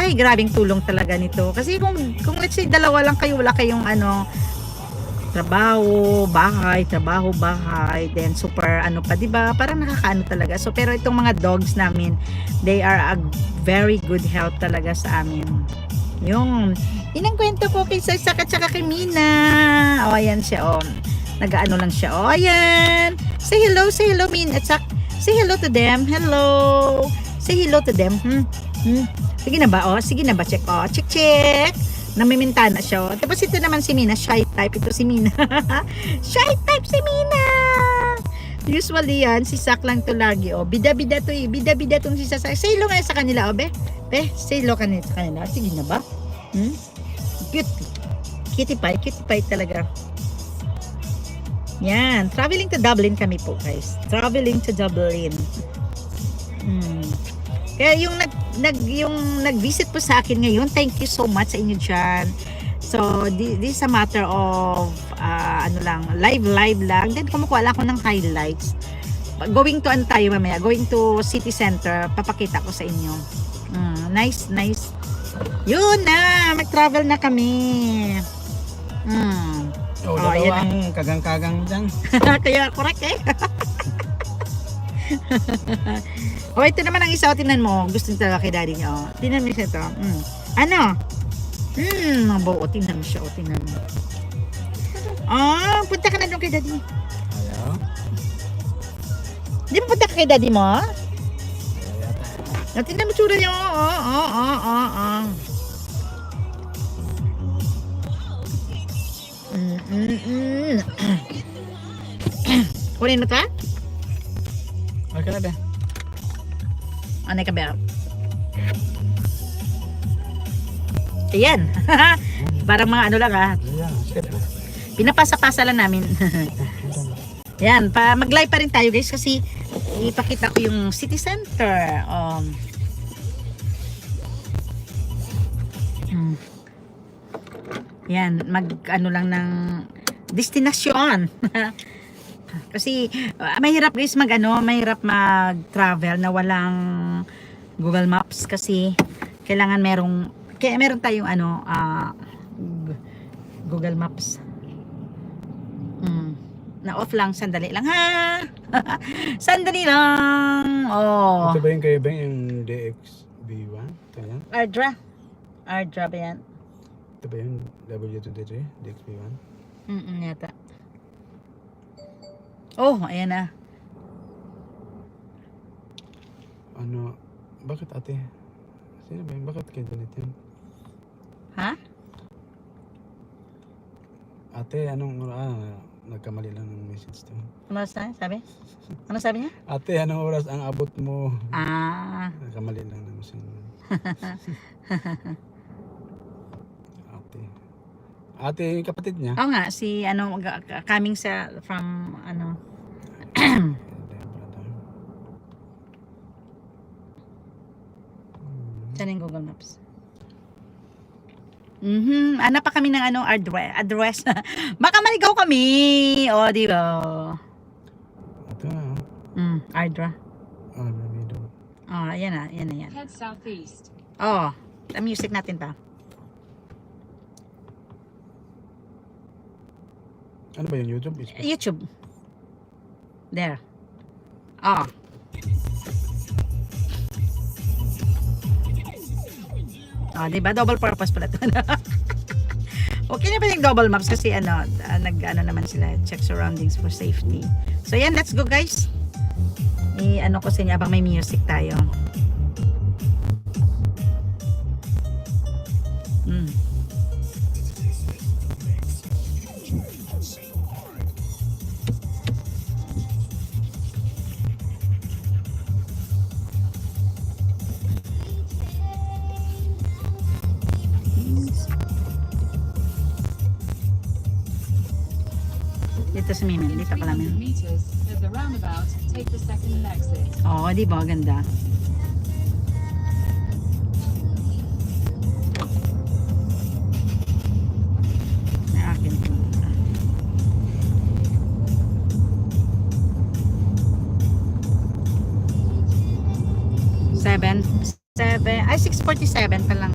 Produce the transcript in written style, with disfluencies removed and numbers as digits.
Ay, grabing tulong talaga nito. Kasi kung let's say dalawa lang kayo, wala kayong trabaho, bahay, then super pa, 'di ba? Parang nakakaano talaga. So pero itong mga dogs namin, they are a very good help talaga sa amin. Yung inang kwento ko kay Sak at saka kay Mina. Oh, ayan siya, oh. Nag-ano lang siya. Oh, ayan. Say hello, Min. At Sak. Say hello to them. Hello. Say hello to them. Sige na ba? Oh, sige na ba? Check. Oh, check. Namimintana siya. Oh. Tapos ito naman si Mina. Shy type. Ito si Mina. Shy type si Mina. Usually yan, si Sak lang to lagi. Oh, bida-bida to eh. Bida-bida tong si Sak. Say hello nga sa kanila, oh, be. Say hello sa kanila. Sige na ba? Cute. Cutie pie talaga. Yan. Traveling to Dublin kami po, guys. Traveling to Dublin. Kaya yung nag-visit po sa akin ngayon, thank you so much sa inyo dyan. So, this is a matter of live lang. Then kumukuha lang ako ng highlights. Going to tayo mamaya? Going to city center. Papakita ko sa inyo. Nice. Yun na, mag-travel na kami. Yan ang kagang-kagang dyan. Kaya correct eh. Ito naman ang isa, tingnan mo. Gusto nyo talaga kay daddy niya. Tingnan mo siya ito. Ano? Mabuo. Tingnan mo siya. Tingnan mo. Punta ka na doon kay daddy. Ayaw. Di ba punta ka kay daddy mo? Tingnan mo tsura niyo. Kunin mo ta? Okay na ba? Ano ka ba? Ayan. Parang mga ano lang Pinapasa-pasa lang namin. Yan, mag-live pa rin tayo guys kasi ipakita ko yung city center. Yan, mag-ano lang ng destinasyon. Kasi mahirap guys mahirap mag-travel na walang Google Maps kasi kailangan meron tayong Google Maps. Na off lang, sandali lang ha. Sandali lang. Ito ba yung kay Beng yung DXB1? Kaya? Ardra ba yan? Ito ba yung W23? DXB1? Yata. Oh, ayan na. Bakit ate? Sino ba yun? Bakit kayo ganito yun? Ha? Ate, nagkamali lang ng message to. Ano sabi? Ano sabi niya? Ate, anong oras ang abot mo? Nagkamali lang ng message. Ate, yung kapatid niya? Oo nga, si coming from saan yung Google Maps? Hanap pa kami ng address. Baka maligaw kami. Di ba? Ito na. Ardra. Ayan na. Head southeast. Ang music natin pa. Ano ba yung YouTube? YouTube. There. Diba? Double purpose pala ito. Okay na ba yung double maps kasi naman sila, check surroundings for safety. So yan, let's go guys. Ko sa inyo abang may music tayo. Dito sa Mimin, dito pala Mimin. Meters, there's a roundabout, take the second exit. Di ba? Ganda. Na akin to. 6:47 pa lang.